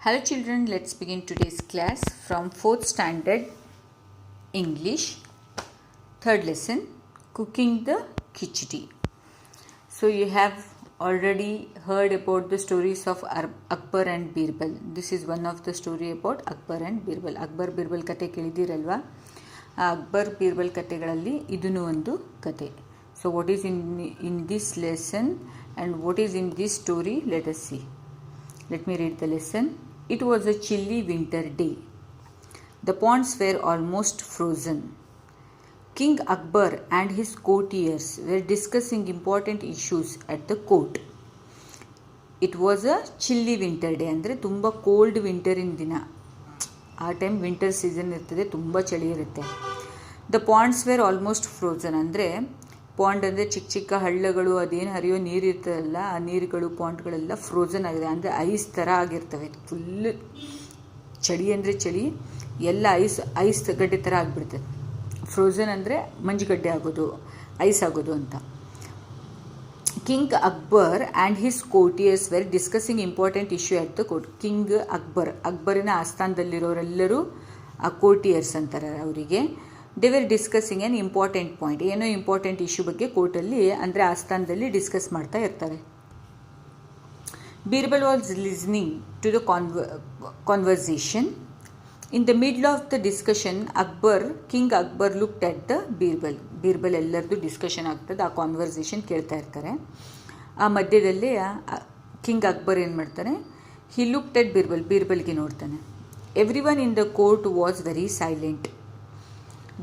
Hello children, let's begin today's class from 4th standard English, 3rd lesson, cooking the khichdi. So you have already heard about the stories of Akbar and Birbal. This is one of the story about Akbar and Birbal. Akbar Birbal ಕತೆ ಕೇಳಿದಿರಲ್ವಾ? ಅಕ್ಬರ್ ಬಿರ್ಬಲ್ ಕತೆಗಳಲ್ಲಿ ಇದನ್ನು ಒಂದು ಕತೆ. So what is in this lesson and what is in this story? Let us see. Let me read the lesson. It was a chilly winter day. The ponds were almost frozen. King Akbar and his courtiers were discussing important issues at the court. It was a chilly winter day, ಅಂದರೆ ತುಂಬ cold ವಿಂಟರಿನ ದಿನ. ಆ time winter season ಇರ್ತದೆ, ತುಂಬ ಚಳಿ ಇರುತ್ತೆ. The ponds were almost frozen, ಅಂದರೆ pond ಅಂದರೆ ಚಿಕ್ಕ ಚಿಕ್ಕ ಹಳ್ಳಗಳು, ಅದೇನು ಹರಿಯೋ ನೀರು ಇರ್ತದಲ್ಲ, ಆ ನೀರುಗಳು ಪಾಂಡ್ಗಳೆಲ್ಲ ಫ್ರೋಝನ್ ಆಗಿದೆ, ಅಂದರೆ ಐಸ್ ಥರ ಆಗಿರ್ತವೆ. ಫುಲ್ಲು ಚಳಿ ಅಂದರೆ ಚಳಿ, ಎಲ್ಲ ಐಸ್ ಗಡ್ಡೆ ಥರ ಆಗಿಬಿಡ್ತದೆ. ಫ್ರೋಝನ್ ಅಂದರೆ ಮಂಜುಗಡ್ಡೆ ಆಗೋದು, ಐಸ್ ಆಗೋದು ಅಂತ. King Akbar and his courtiers were discussing important issue at the court. King ಅಕ್ಬರಿನ ಆಸ್ಥಾನದಲ್ಲಿರೋರೆಲ್ಲರೂ ಆ ಕೋರ್ಟಿಯರ್ಸ್ ಅಂತಾರೆ ಅವರಿಗೆ. They were discussing an important point, ಏನೋ ಇಂಪಾರ್ಟೆಂಟ್ ಇಶ್ಯೂ ಬಗ್ಗೆ ಕೋರ್ಟಲ್ಲಿ ಅಂದರೆ ಆಸ್ಥಾನದಲ್ಲಿ ಡಿಸ್ಕಸ್ ಮಾಡ್ತಾ ಇರ್ತಾರೆ. Birbal was listening to the conversation. In the middle of the discussion king Akbar looked at the Birbal ಎಲ್ಲರದ್ದು ಡಿಸ್ಕಷನ್ ಆಗ್ತದೆ, ಆ ಕಾನ್ವರ್ಸೇಷನ್ ಕೇಳ್ತಾ ಇರ್ತಾರೆ. ಆ ಮಧ್ಯದಲ್ಲಿ ಕಿಂಗ್ ಅಕ್ಬರ್ ಏನು ಮಾಡ್ತಾನೆ, ಹಿ ಲುಕ್ಡ್ ಅಟ್ ಬೀರ್ಬಲ್ಗೆ ನೋಡ್ತಾನೆ. Every one in the court was very silent.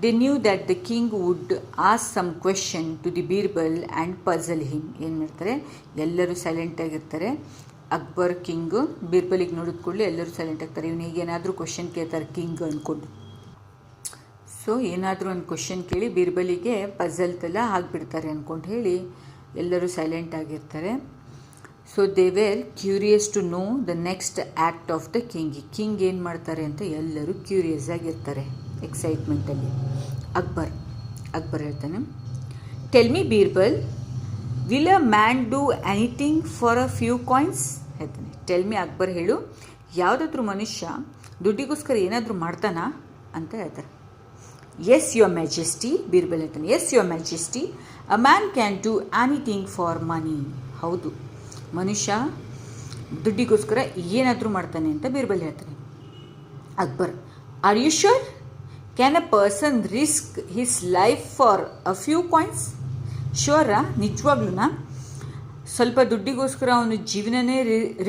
They knew that the king would ask some question to the Birbal and puzzle him. ಏನು ಮಾಡ್ತಾರೆ, ಎಲ್ಲರೂ ಸೈಲೆಂಟಾಗಿರ್ತಾರೆ. ಅಕ್ಬರ್ ಕಿಂಗು ಬೀರ್ಬಲಿಗೆ ನೋಡಿದ ಕೂಡಲೇ ಎಲ್ಲರೂ ಸೈಲೆಂಟ್ ಆಗ್ತಾರೆ. ಇವನಿಗೆ ಏನಾದರೂ ಕ್ವೆಶನ್ ಕೇಳ್ತಾರೆ ಕಿಂಗ್ ಅಂದ್ಕೊಂಡು. ಸೊ ಏನಾದರೂ ಒಂದು ಕ್ವೆಶನ್ ಕೇಳಿ ಬೀರ್ಬಲಿಗೆ ಪಝಲ್ತೆಲ್ಲ ಆಗಿಬಿಡ್ತಾರೆ ಅಂದ್ಕೊಂಡು ಹೇಳಿ ಎಲ್ಲರೂ ಸೈಲೆಂಟ್ ಆಗಿರ್ತಾರೆ. So they were curious to know the next act of the king ಏನು ಮಾಡ್ತಾರೆ ಅಂತ ಎಲ್ಲರೂ ಕ್ಯೂರಿಯಸ್ ಆಗಿರ್ತಾರೆ, ಎಕ್ಸೈಟ್ಮೆಂಟಲ್ಲಿ. ಅಕ್ಬರ್ ಹೇಳ್ತಾನೆ, tell me Birbal, will a man do anything for a few coins? ಹೇಳ್ತಾನೆ. ಟೆಲ್ ಮಿ, ಅಕ್ಬರ್ ಹೇಳು, ಯಾವುದಾದ್ರೂ ಮನುಷ್ಯ ದುಡ್ಡಿಗೋಸ್ಕರ ಏನಾದರೂ ಮಾಡ್ತಾನಾ ಅಂತ ಹೇಳ್ತಾರೆ. ಎಸ್ ಯುವರ್ ಮ್ಯಾಜೆಸ್ಟಿ, ಬೀರ್ಬಲ್ ಹೇಳ್ತಾನೆ. Yes your majesty, a man can do anything for money. ಹೌದು, ಮನುಷ್ಯ ದುಡ್ಡಿಗೋಸ್ಕರ ಏನಾದರೂ ಮಾಡ್ತಾನೆ ಅಂತ ಬೀರ್ಬಲ್ ಹೇಳ್ತಾನೆ. Akbar, are you sure? Can a person risk his life for a few coins? ಶ್ಯೂರಾ? ನಿಜವಾಗ್ಲೂ ಸ್ವಲ್ಪ ದುಡ್ಡಿಗೋಸ್ಕರ ಅವನು ಜೀವನನೇ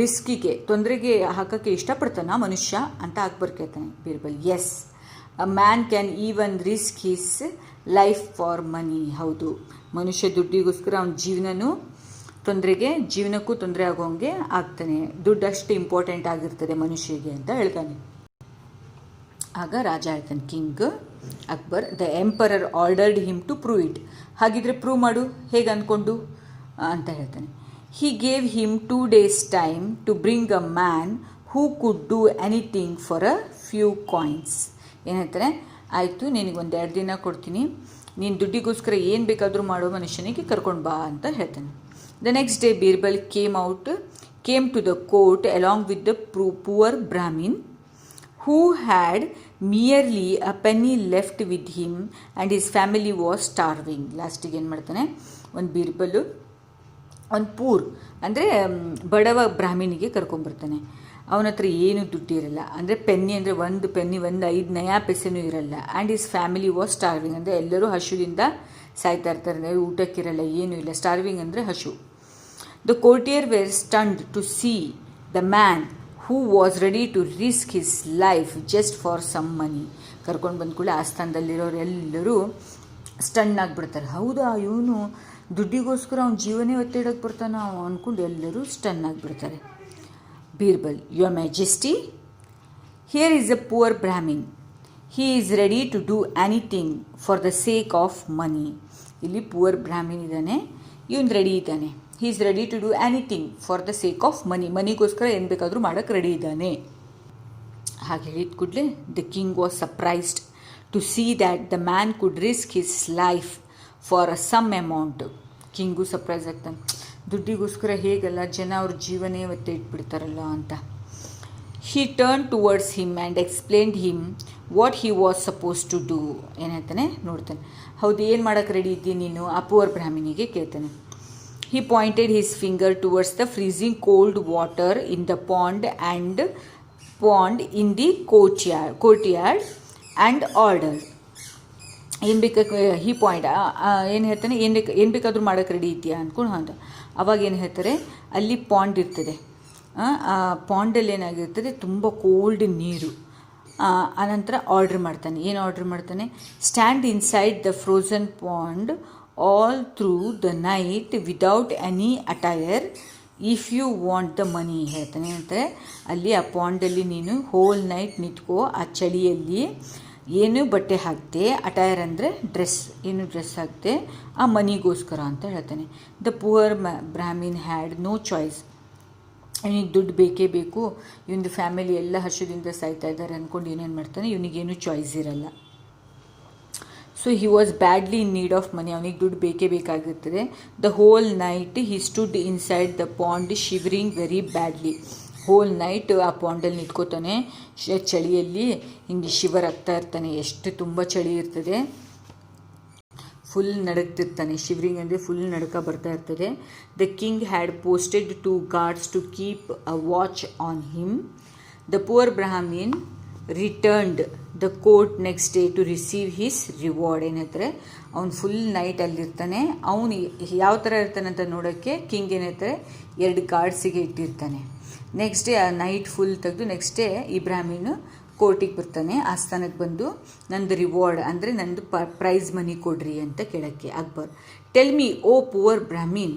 ರಿಸ್ಕಿಗೆ, ತೊಂದರೆಗೆ ಹಾಕೋಕ್ಕೆ ಇಷ್ಟಪಡ್ತಾನ ಮನುಷ್ಯ ಅಂತ ಅಕ್ಬರ್ ಕೇಳ್ತಾನೆ. Birbal, yes, a man can even risk his life for money. ಹೌದು, ಮನುಷ್ಯ ದುಡ್ಡಿಗೋಸ್ಕರ ಅವನ ಜೀವನಕ್ಕೂ ತೊಂದರೆ ಆಗೋಂಗೆ ಆಗ್ತಾನೆ. ದುಡ್ಡು ಅಷ್ಟು ಇಂಪಾರ್ಟೆಂಟ್ ಆಗಿರ್ತದೆ ಮನುಷ್ಯಗೆ ಅಂತ ಹೇಳ್ತಾನೆ. ಆಗ ರಾಜ ಹೇಳ್ತಾನೆ, king Akbar, the emperor ordered him to prove it. ಹಾಗಿದ್ರೆ ಪ್ರೂವ್ ಮಾಡು, ಹೇಗೆ ಅಂದ್ಕೊಂಡು ಅಂತ ಹೇಳ್ತಾನೆ. He gave him 2 days time to bring a man who could do anything for a few coins. ಏನು ಹೇಳ್ತಾರೆ, ಆಯಿತು, ನಿನಗೆ 1-2 ದಿನ ಕೊಡ್ತೀನಿ, ನೀನು ದುಡ್ಡಿಗೋಸ್ಕರ ಏನು ಬೇಕಾದರೂ ಮಾಡೋ ಮನುಷ್ಯನಿಗೆ ಕರ್ಕೊಂಡು ಬಾ ಅಂತ ಹೇಳ್ತಾನೆ. The next day Birbal came to the court along with the poor brahmin who had merely a penny left with him and his family was starving. ಲಾಸ್ಟಿಗೆ ಏನು ಮಾಡ್ತಾನೆ, ಒಂದು ಬೀರ್ಬಲ್ಲು ಒಂದು ಅಂದರೆ ಬಡವ ಬ್ರಾಹ್ಮಣಿಗೆ ಕರ್ಕೊಂಬರ್ತಾನೆ. ಅವನ ಹತ್ರ ಏನೂ ದುಡ್ಡು ಇರಲ್ಲ, ಅಂದರೆ ಪೆನ್ನಿ ಅಂದರೆ ಒಂದು 5 ನಯಾ ಪೈಸೆನೂ ಇರಲ್ಲ. And his family was starving, ಅಂದರೆ ಎಲ್ಲರೂ ಹಸುವಿಂದ ಸಾಯ್ತಾ ಇರ್ತಾರೆ, ಊಟಕ್ಕಿರಲ್ಲ, ಏನೂ ಇಲ್ಲ. ಸ್ಟಾರ್ವಿಂಗ್ ಅಂದರೆ ಹಸು. The courtier were stunned to see the man who was ready to risk his life just for some money. ಕರ್ಕೊಂಡು ಬಂದ ಕೂಡ ಆಸ್ಥಾನದಲ್ಲಿರೋರು ಎಲ್ಲರೂ ಸ್ಟನ್ ಆಗಿಬಿಡ್ತಾರೆ. ಹೌದಾ, ಇವನು ದುಡ್ಡಿಗೋಸ್ಕರ ಅವ್ನ ಜೀವನೇ ಒತ್ತಿಡಕ್ಕೆ ಬರ್ತಾನ ಅಂದ್ಕೊಂಡು ಎಲ್ಲರೂ ಸ್ಟನ್ ಆಗಿಬಿಡ್ತಾರೆ. Birbal, your majesty, here is a poor brahmin, he is ready to do anything for the sake of money. ಇಲ್ಲಿ ಪುವರ್ ಬ್ರಾಹ್ಮಿನ್ ಇದ್ದಾನೆ, ಇವನು ರೆಡಿ ಇದ್ದಾನೆ. He is ready to do anything for the sake of ಮನಿಗೋಸ್ಕರ ಏನು ಬೇಕಾದರೂ ಮಾಡೋಕ್ಕೆ ರೆಡಿ ಇದ್ದಾನೆ. ಹಾಗೆ ಹೇಳಿದ ಕೂಡಲೇ the king was surprised to see that the man could risk his life for some amount. King surprise ಆಗ್ತಾನೆ, ದುಡ್ಡಿಗೋಸ್ಕರ ಹೇಗಲ್ಲ ಜನ ಅವ್ರ ಜೀವನೇ ಒತ್ತೆ ಇಟ್ಬಿಡ್ತಾರಲ್ಲ ಅಂತ. He turn towards him and explained him what he was suppose to do. ಏನಾಯ್ತಾನೆ ನೋಡ್ತಾನೆ, ಹೌದು ಏನು ಮಾಡೋಕ್ಕೆ ರೆಡಿ ಇದ್ದೀನಿ ನೀನು, ಆ ಪುವರ್ ಬ್ರಾಹ್ಮಣಿಗೆ ಕೇಳ್ತಾನೆ. He pointed his finger towards the freezing cold water in the pond in the courtyard and order. ಏನು ಬೇಕಾ ಹಿ ಪಾಯಿಂಟ್ ಏನು ಹೇಳ್ತಾನೆ, ಏನು ಬೇಕಾದರೂ ಮಾಡೋಕ್ಕೆ ರೆಡಿ ಇದೆಯಾ ಅಂದ್ಕೊಂಡು ಅಂತ. ಅವಾಗ ಏನು ಹೇಳ್ತಾರೆ, ಅಲ್ಲಿ ಪಾಂಡ್ ಇರ್ತದೆ, ಆ ಪಾಂಡಲ್ಲಿ ಏನಾಗಿರ್ತದೆ ತುಂಬ ಕೋಲ್ಡ್ ನೀರು. ಆನಂತರ ಆರ್ಡ್ರ್ ಮಾಡ್ತಾನೆ. ಏನು ಆರ್ಡ್ರ್ ಮಾಡ್ತಾನೆ, stand inside the frozen pond all through the night without any attire if you want the money ಹೇಳ್ತಾನೆ. ಅಂತಾರೆ ಅಲ್ಲಿ ಆ ಪಾಂಡಲ್ಲಿ ನೀನು ಹೋಲ್ ನೈಟ್ ನಿಂತ್ಕೋ, ಆ ಚಳಿಯಲ್ಲಿ ಏನು ಬಟ್ಟೆ ಹಾಕ್ತೆ, ಅಟೈರ್ ಅಂದರೆ ಡ್ರೆಸ್, ಏನು ಡ್ರೆಸ್ ಹಾಕ್ತೆ ಆ ಮನಿಗೋಸ್ಕರ ಅಂತ ಹೇಳ್ತಾನೆ. The poor brahmin had no choice. ಇವನಿಗೆ ದುಡ್ಡು ಬೇಕೇ ಬೇಕು, ಇವನದು ಫ್ಯಾಮಿಲಿ ಎಲ್ಲ ಹರ್ಷದಿಂದ ಸಾಯ್ತಾ ಇದ್ದಾರೆ ಅಂದ್ಕೊಂಡು ಏನೇನು ಮಾಡ್ತಾನೆ, ಇವನಿಗೇನು ಚಾಯ್ಸ್ ಇರಲ್ಲ. So he was badly in need of money, ಅವನಿಗೆ ದುಡ್ಡು ಬೇಕೇ ಬೇಕಾಗಿರ್ತದೆ. The whole night he stood inside the pond shivering very badly. Whole night ಆ ಪಾಂಡಲ್ಲಿ ನಿಂತ್ಕೋತಾನೆ, ಚಳಿಯಲ್ಲಿ ಹಿಂಗೆ ಶಿವರ್ ಆಗ್ತಾ ಇರ್ತಾನೆ, ಎಷ್ಟು ತುಂಬ ಚಳಿ ಇರ್ತದೆ, ಫುಲ್ ನಡುಗ್ತಿರ್ತಾನೆ. ಶಿವರಿಂಗ್ ಅಂದರೆ ಫುಲ್ ನಡುಕ ಬರ್ತಾ ಇರ್ತದೆ. The king had posted 2 guards to keep a watch on him. The poor brahmin returned the court next day to receive his reward. ಏನು ಹೇಳ್ತಾರೆ, ಅವ್ನು ಫುಲ್ ನೈಟ್ ಅಲ್ಲಿರ್ತಾನೆ. ಅವನು ಯಾವ ಥರ ಇರ್ತಾನೆ ಅಂತ ನೋಡೋಕ್ಕೆ ಕಿಂಗ್ ಏನು ಹೇಳ್ತಾರೆ, 2 ಗಾರ್ಡ್ಸಿಗೆ ಇಟ್ಟಿರ್ತಾನೆ. ನೆಕ್ಸ್ಟ್ ಡೇ ಆ ನೈಟ್ ಫುಲ್ ತೆಗೆದು ನೆಕ್ಸ್ಟ್ ಡೇ ಈ ಬ್ರಾಹ್ಮಿನ್ ಕೋರ್ಟಿಗೆ ಬರ್ತಾನೆ. ಆಸ್ಥಾನಕ್ಕೆ ಬಂದು ನಂದು ರಿವಾರ್ಡ್ ಅಂದರೆ ನಂದು ಪ್ರೈಸ್ ಮನಿ ಕೊಡ್ರಿ ಅಂತ ಕೇಳೋಕ್ಕೆ. Akbar, tell me O poor brahmin,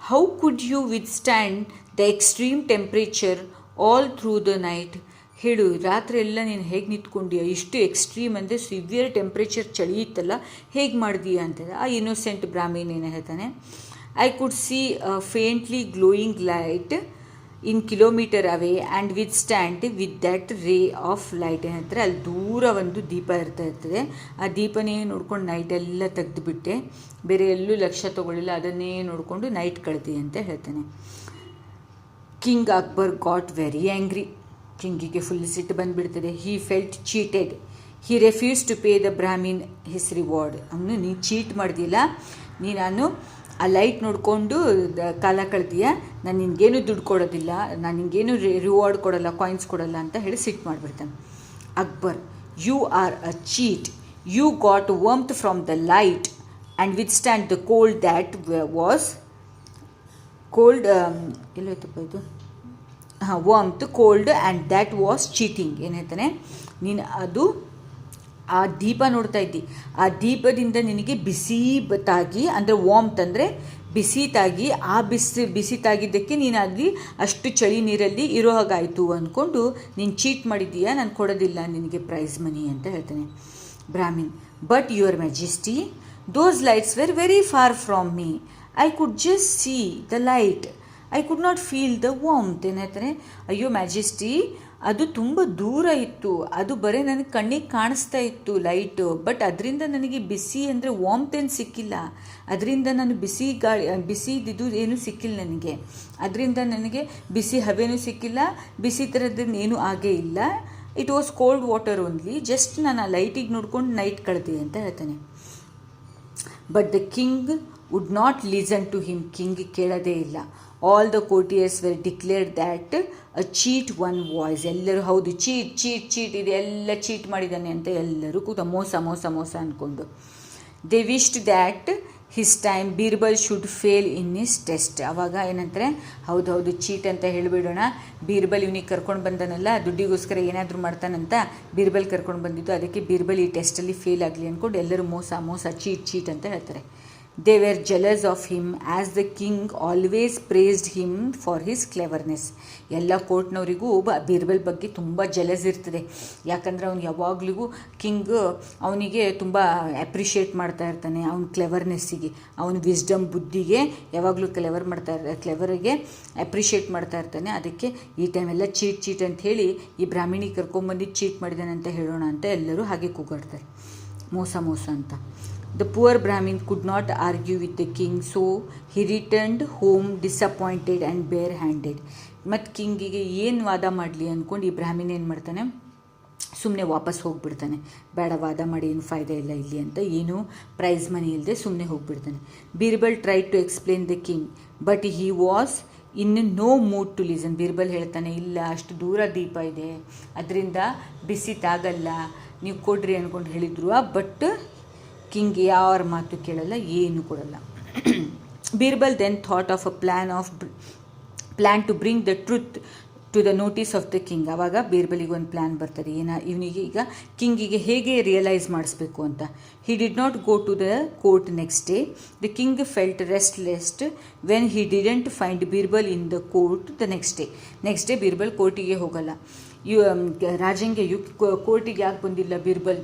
how could you withstand the extreme temperature all through the night. ಹೇಳು, ರಾತ್ರಿ ಎಲ್ಲ ನೀನು ಹೇಗೆ ನಿಂತ್ಕೊಂಡೀಯ, ಇಷ್ಟು ಎಕ್ಸ್ಟ್ರೀಮ್ ಅಂದರೆ ಸಿವಿಯರ್ ಟೆಂಪ್ರೇಚರ್ ಚಳಿ ಇತ್ತಲ್ಲ, ಹೇಗೆ ಮಾಡಿದೀಯ ಅಂತ. ಆ ಇನ್ನೋಸೆಂಟ್ ಬ್ರಾಹ್ಮಿನ್ ಏನು ಹೇಳ್ತಾನೆ, I could see faintly glowing light in kilometer away and withstand with that ray of light. ಏನಂತಾರೆ, ಅಲ್ಲಿ ದೂರ ಒಂದು ದೀಪ ಇರ್ತದೆ, ಆ ದೀಪನೇ ನೋಡ್ಕೊಂಡು ನೈಟೆಲ್ಲ ತೆಗೆದುಬಿಟ್ಟೆ, ಬೇರೆ ಎಲ್ಲೂ ಲಕ್ಷ್ಯ ತೊಗೊಳ್ಳಿಲ್ಲ, ಅದನ್ನೇ ನೋಡಿಕೊಂಡು ನೈಟ್ ಕಳೆದಿ ಅಂತ ಹೇಳ್ತಾನೆ. King Akbar got very angry. ಕಿಂಗಿಗೆ ಫುಲ್ ಸಿಟ್ಟು ಬಂದುಬಿಡ್ತದೆ. He felt cheated. He refuse to pay the Brahmin his reward. ಅವನು ನೀನು ಚೀಟ್ ಮಾಡ್ದಿಲ್ಲ, ನಾನು ಆ ಲೈಟ್ ನೋಡಿಕೊಂಡು ಕಾಲ ಕಳೆದೀಯ, ನಾನು ನಿನಗೇನು ದುಡ್ಡು ಕೊಡೋದಿಲ್ಲ, ನಾನು ನಿನಗೇನು ರಿವಾರ್ಡ್ ಕೊಡೋಲ್ಲ, ಕಾಯಿನ್ಸ್ ಕೊಡೋಲ್ಲ ಅಂತ ಹೇಳಿ ಸಿಟ್ಟು ಮಾಡಿಬಿಡ್ತಾನೆ. Akbar, you are a cheat, you got warmth from the light and withstand the cold that was cold, ಎಲ್ಲೋಯ್ತಪ್ಪ ಇದು, warmth cold and that was cheating. ಏನು ಹೇಳ್ತಾನೆ, ನೀನು ಅದು ಆ ದೀಪ ನೋಡ್ತಾ ಇದ್ದಿ, ಆ ದೀಪದಿಂದ ನಿನಗೆ ಬಿಸಿ ತಾಗಿ, ಅಂದರೆ ವಾಮ್ತ್ ಅಂದರೆ ಬಿಸಿ ತಾಗಿ, ಆ ಬಿಸಿ ತಾಗಿದ್ದಕ್ಕೆ ನೀನು ಅಲ್ಲಿ ಅಷ್ಟು ಚಳಿ ನೀರಲ್ಲಿ ಇರೋ ಹಾಗಾಯಿತು ಅಂದ್ಕೊಂಡು ನೀನು ಚೀಟ್ ಮಾಡಿದ್ದೀಯಾ, ನಾನು ಕೊಡೋದಿಲ್ಲ ನಿನಗೆ ಪ್ರೈಸ್ ಮನಿ ಅಂತ ಹೇಳ್ತಾನೆ. Brahmin, but your majesty, those lights were very far from me, I could just C the light, I could not feel the ವಾಮ್ತ್. ಏನು ಹೇಳ್ತಾನೆ, ಅಯ್ಯೋ ಮ್ಯಾಜೆಸ್ಟಿ, ಅದು ತುಂಬ ದೂರ ಇತ್ತು, ಅದು ಬರೀ ನನಗೆ ಕಣ್ಣಿಗೆ ಕಾಣಿಸ್ತಾ ಇತ್ತು ಲೈಟು, ಬಟ್ ಅದರಿಂದ ನನಗೆ ಬಿಸಿ ಅಂದರೆ ವಾಮ್ತ್ ಏನು ಸಿಕ್ಕಿಲ್ಲ, ಅದರಿಂದ ನಾನು ಬಿಸಿದಿದ್ದು ಏನೂ ಸಿಕ್ಕಿಲ್ಲ ನನಗೆ, ಅದರಿಂದ ನನಗೆ ಬಿಸಿ ಹವೆನೂ ಸಿಕ್ಕಿಲ್ಲ, ಬಿಸಿ ಥರದ್ದೇನು ಆಗೇ ಇಲ್ಲ. It was cold water only, just ನಾನು ಆ ಲೈಟಿಗೆ ನೋಡ್ಕೊಂಡು ನೈಟ್ ಕಳೆದೆ ಅಂತ ಹೇಳ್ತಾನೆ. But the king would not listen to him. King ಕೇಳೋದೇ ಇಲ್ಲ. All the courtiers were declared that a cheat one voice. ಎಲ್ಲರೂ ಹೌದು, ಚೀಟ್ ಚೀಟ್ ಚೀಟ್ ಇದೆ, ಎಲ್ಲ ಚೀಟ್ ಮಾಡಿದ್ದಾನೆ ಅಂತ ಎಲ್ಲರೂ ಮೋಸ ಮೋಸ ಮೋಸ ಅಂದ್ಕೊಂಡು. They wished that his time Birbal should fail in his test. ಆವಾಗ ಏನಂತಾರೆ, ಹೌದು ಚೀಟ್ ಅಂತ ಹೇಳಿಬಿಡೋಣ, ಬೀರ್ಬಲ್ ಇವನಿಗೆ ಕರ್ಕೊಂಡು ಬಂದನಲ್ಲ, ದುಡ್ಡಿಗೋಸ್ಕರ ಏನಾದರೂ ಮಾಡ್ತಾನಂತ ಬೀರ್ಬಲ್ ಕರ್ಕೊಂಡು ಬಂದಿದ್ದು, ಅದಕ್ಕೆ ಬೀರ್ಬಲ್ ಈ ಟೆಸ್ಟಲ್ಲಿ ಫೇಲ್ ಆಗಲಿ ಅಂದ್ಕೊಂಡು ಎಲ್ಲರೂ ಮೋಸ ಮೋಸ ಚೀಟ್ ಚೀಟ್ ಅಂತ ಹೇಳ್ತಾರೆ. They were jealous of him as the king always praised him for his cleverness. ಎಲ್ಲ ಕೋರ್ಟ್ನವರಿಗೂ ಬೀರ್ಬಲ್ ಬಗ್ಗೆ ತುಂಬ ಜಲಸ್ ಇರ್ತದೆ, ಯಾಕಂದರೆ ಅವ್ನು ಯಾವಾಗಲಿಗೂ ಕಿಂಗ್ ಅವನಿಗೆ ತುಂಬ ಅಪ್ರಿಷಿಯೇಟ್ ಮಾಡ್ತಾ ಇರ್ತಾನೆ, ಅವನ ಕ್ಲೆವರ್ನೆಸ್ಸಿಗೆ, ಅವನ ವಿಸ್ಡಮ್ ಬುದ್ಧಿಗೆ ಯಾವಾಗಲೂ ಕ್ಲೆವರಿಗೆ ಅಪ್ರಿಷಿಯೇಟ್ ಮಾಡ್ತಾ ಇರ್ತಾನೆ. ಅದಕ್ಕೆ ಈ ಟೈಮೆಲ್ಲ ಚೀಟ್ ಅಂತ ಹೇಳಿ ಈ ಬ್ರಾಹ್ಮಣಿ ಕರ್ಕೊಂಬಂದಿದ್ದು ಚೀಟ್ ಮಾಡಿದ್ದಾನೆ ಅಂತ ಹೇಳೋಣ ಅಂತ ಎಲ್ಲರೂ ಹಾಗೆ ಕೂಗಾಡ್ತಾರೆ, ಮೋಸ ಅಂತ. The poor Brahmin could not argue with the king, so he returned home disappointed and bare-handed. ಮತ್ತು ಕಿಂಗಿಗೆ ಏನು ವಾದ ಮಾಡಲಿ ಅಂದ್ಕೊಂಡು ಈ ಬ್ರಾಹ್ಮಣ ಏನು ಮಾಡ್ತಾನೆ, ಸುಮ್ಮನೆ ವಾಪಸ್ ಹೋಗಿಬಿಡ್ತಾನೆ. ಬೇಡ, ವಾದ ಮಾಡಿ ಏನು ಫಾಯ್ದೆ ಇಲ್ಲ ಇಲ್ಲಿ ಅಂತ, ಏನೂ ಪ್ರೈಸ್ ಮನಿ ಇಲ್ಲದೆ ಸುಮ್ಮನೆ ಹೋಗಿಬಿಡ್ತಾನೆ. Birbal try to explain the king but he was in no mood to listen. Birbal ಹೇಳ್ತಾನೆ, ಇಲ್ಲ, ಅಷ್ಟು ದೂರ ದೀಪ ಇದೆ, ಅದರಿಂದ ಬಿಸಿ ತಾಗಲ್ಲ, ನೀವು ಕೊಡ್ರಿ ಅಂದ್ಕೊಂಡು ಹೇಳಿದ್ರು. ಬಟ್ ಕಿಂಗ್ ಯಾರ ಮಾತು ಕೇಳಲ್ಲ, ಏನು ಕೊಡಲ್ಲ. Birbal then thought of a plan to bring the truth to the notice of the king. ಆವಾಗ ಬೀರ್ಬಲಿಗೆ ಒಂದು ಪ್ಲ್ಯಾನ್ ಬರ್ತದೆ, ಇವನಿಗೆ ಈಗ ಕಿಂಗಿಗೆ ಹೇಗೆ ರಿಯಲೈಸ್ ಮಾಡಿಸ್ಬೇಕು ಅಂತ. He did not go to the court next day. The king felt restless when he didn't find Birbal in the court the next day Birbal ಕೋರ್ಟಿಗೆ ಹೋಗಲ್ಲ. ರಾಜಂಗೆ ಕೋರ್ಟಿಗೆ ಯಾಕೆ ಬಂದಿಲ್ಲ ಬೀರ್ಬಲ್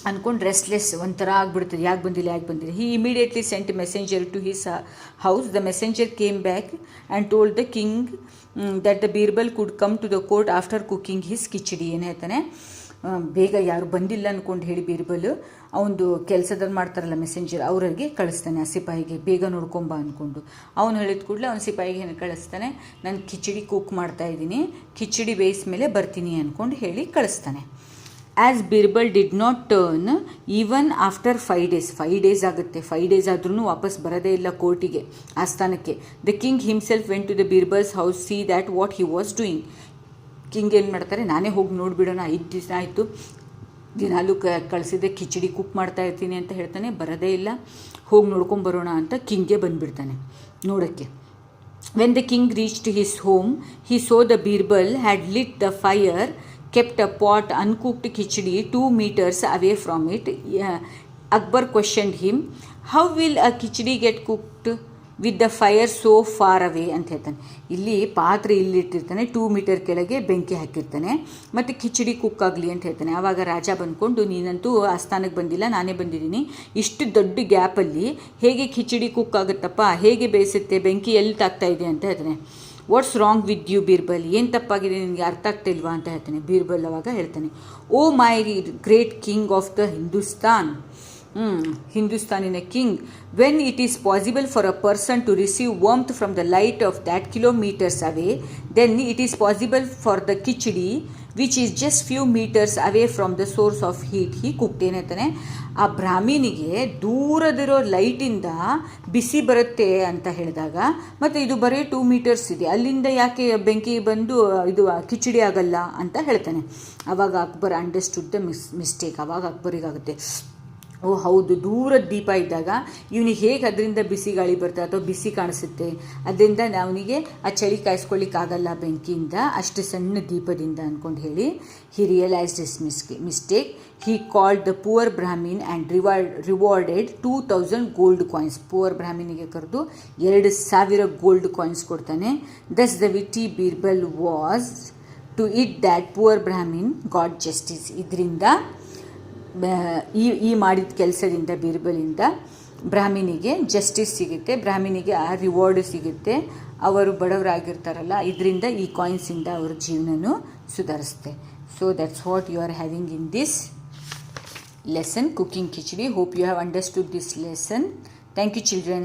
ಅಂದ್ಕೊಂಡು ರೆಸ್ಟ್ಲೆಸ್ ಒಂಥರ ಆಗ್ಬಿಡ್ತದೆ, ಯಾಕೆ ಬಂದಿಲ್ಲ. He immediately sent messenger to his house. The messenger came back and told the king that the Birbal could come to the court after cooking his khichdi. ಏನು ಹೇಳ್ತಾನೆ, ಬೇಗ ಯಾರು ಬಂದಿಲ್ಲ ಅಂದ್ಕೊಂಡು ಹೇಳಿ ಬೀರ್ಬಲ್ ಅವನು ಕೆಲಸದಲ್ಲಿ ಮಾಡ್ತಾರಲ್ಲ ಮೆಸೆಂಜರ್, ಅವ್ರಿಗೆ ಕಳಿಸ್ತಾನೆ, ಆ ಸಿಪಾಯಿಗೆ ಬೇಗ ನೋಡ್ಕೊಂಬ ಅಂದ್ಕೊಂಡು. ಅವನು ಹೇಳಿದ ಕೂಡಲೇ ಅವ್ನು ಸಿಪಾಯಿಗೆ ಕಳಿಸ್ತಾನೆ, ನಾನು ಕಿಚಡಿ ಕುಕ್ ಮಾಡ್ತಾಯಿದ್ದೀನಿ, ಕಿಚಡಿ ಬೇಯಿಸ್ ಮೇಲೆ ಬರ್ತೀನಿ ಅಂದ್ಕೊಂಡು ಹೇಳಿ ಕಳಿಸ್ತಾನೆ. As Birbal did not turn even after 5 days, 5 days ಆಗುತ್ತೆ, 5 days ಆದ್ರೂ ವಾಪಸ್ ಬರೋದೇ ಇಲ್ಲ ಕೋರ್ಟಿಗೆ, ಆಸ್ಥಾನಕ್ಕೆ. The king himself went to the Birbal's house see that what he was doing. King ಏನು ಮಾಡ್ತಾರೆ, ನಾನೇ ಹೋಗಿ ನೋಡಿಬಿಡೋಣ, 5 ದಿವಸ ಆಯಿತು, ದಿನಾಲೂ ಕಳಿಸಿದ್ದೆ ಕಿಚಡಿ ಕುಕ್ ಮಾಡ್ತಾ ಇರ್ತೀನಿ ಅಂತ ಹೇಳ್ತಾನೆ, ಬರೋದೇ ಇಲ್ಲ, ಹೋಗಿ ನೋಡ್ಕೊಂಬರೋಣ ಅಂತ ಕಿಂಗ್ಗೆ ಬಂದುಬಿಡ್ತಾನೆ ನೋಡೋಕ್ಕೆ. When the king reached his home he saw the Birbal had lit the fire, kept a pot uncooked khichdi 2 meters away from it. Akbar questioned him, how will a khichdi get cooked with the fire so far away ಅಂತ ಹೇಳ್ತಾನೆ. ಇಲ್ಲಿ ಪಾತ್ರೆ ಇಲ್ಲಿಟ್ಟಿರ್ತಾನೆ, 2 meter ಕೆಳಗೆ ಬೆಂಕಿ ಹಾಕಿರ್ತಾನೆ, ಮತ್ತು khichdi cook ಆಗಲಿ ಅಂತ ಹೇಳ್ತಾನೆ. ಆವಾಗ ರಾಜ ಬಂದ್ಕೊಂಡು, ನೀನಂತೂ ಆಸ್ಥಾನಕ್ಕೆ ಬಂದಿಲ್ಲ, ನಾನೇ ಬಂದಿದ್ದೀನಿ, ಇಷ್ಟು ದೊಡ್ಡ ಗ್ಯಾಪಲ್ಲಿ ಹೇಗೆ ಕಿಚಡಿ ಕುಕ್ ಆಗುತ್ತಪ್ಪ, ಹೇಗೆ ಬೇಯಿಸುತ್ತೆ, ಬೆಂಕಿ ಎಲ್ಲಿ ತಾಗ್ತಾ ಇದೆ ಅಂತ ಹೇಳ್ತಾನೆ. What's wrong with you Birbal, ಏನು ತಪ್ಪಾಗಿದೆ ನಿನಗೆ, ಅರ್ಥ ಆಗ್ತಿಲ್ವಾ ಅಂತ ಹೇಳ್ತಾನೆ. ಬೀರ್ಬಲ್ ಅವಾಗ ಹೇಳ್ತಾನೆ, O my great king of the ಹಿಂದೂಸ್ತಾನಿನ king, when it is possible for a person to receive warmth from the light of that kilometers away, then it is possible for the khichdi which is just few meters away from the source of heat. He cooked. ಏನಂತಾನೆ, ಆ ಬ್ರಾಹ್ಮಣಿಗೆ ದೂರದಿರೋ ಲೈಟಿಂದ ಬಿಸಿ ಬರುತ್ತೆ ಅಂತ ಹೇಳಿದಾಗ, ಮತ್ತು ಇದು ಬರೀ 2 meters ಇದೆ, ಅಲ್ಲಿಂದ ಯಾಕೆ ಬೆಂಕಿ ಬಂದು ಇದು ಕಿಚಡಿ ಆಗಲ್ಲ ಅಂತ ಹೇಳ್ತಾನೆ. ಆವಾಗ ಅಕ್ಬರ್ ಅಂಡರ್ಸ್ಟುಡ್ ದ ಮಿಸ್ಟೇಕ್. ಆವಾಗ ಅಕ್ಬರಿಗಾಗುತ್ತೆ, ಓ ಹೌದು, ದೂರದ ದೀಪ ಇದ್ದಾಗ ಇವನಿಗೆ ಹೇಗೆ ಅದರಿಂದ ಬಿಸಿ ಗಾಳಿ ಬರ್ತದೆ ಅಥವಾ ಬಿಸಿ ಕಾಣಿಸುತ್ತೆ, ಅದರಿಂದ ಅವನಿಗೆ ಆ ಚಳಿ ಕಾಯಿಸ್ಕೊಳ್ಳಿಕ್ಕಾಗಲ್ಲ ಬೆಂಕಿಯಿಂದ, ಅಷ್ಟು ಸಣ್ಣ ದೀಪದಿಂದ ಅಂದ್ಕೊಂಡು ಹೇಳಿ he realized his mistake. He called the poor Brahmin and rewarded 2000 gold coins. Poor ಬ್ರಾಹ್ಮಿನಿಗೆ ಕರೆದು 2000 gold coins ಕೊಡ್ತಾನೆ. Thus the witty Birbal was to it that poor Brahmin got justice. ಇದರಿಂದ ಈ ಮಾಡಿದ ಕೆಲಸದಿಂದ ಬೀರ್ಬಲಿಂದ ಬ್ರಾಹ್ಮಣಿಗೆ ಜಸ್ಟಿಸ್ ಸಿಗುತ್ತೆ, ಬ್ರಾಹ್ಮಣಿಗೆ ಆ ರಿವಾರ್ಡ್ ಸಿಗುತ್ತೆ. ಅವರು ಬಡವರಾಗಿರ್ತಾರಲ್ಲ, ಇದರಿಂದ ಈ ಕಾಯಿನ್ಸಿಂದ ಅವ್ರ ಜೀವನನೂ ಸುಧಾರಿಸುತ್ತೆ. So that's what you are having in this lesson, cooking khichdi. Hope you have understood this lesson. Thank you, children.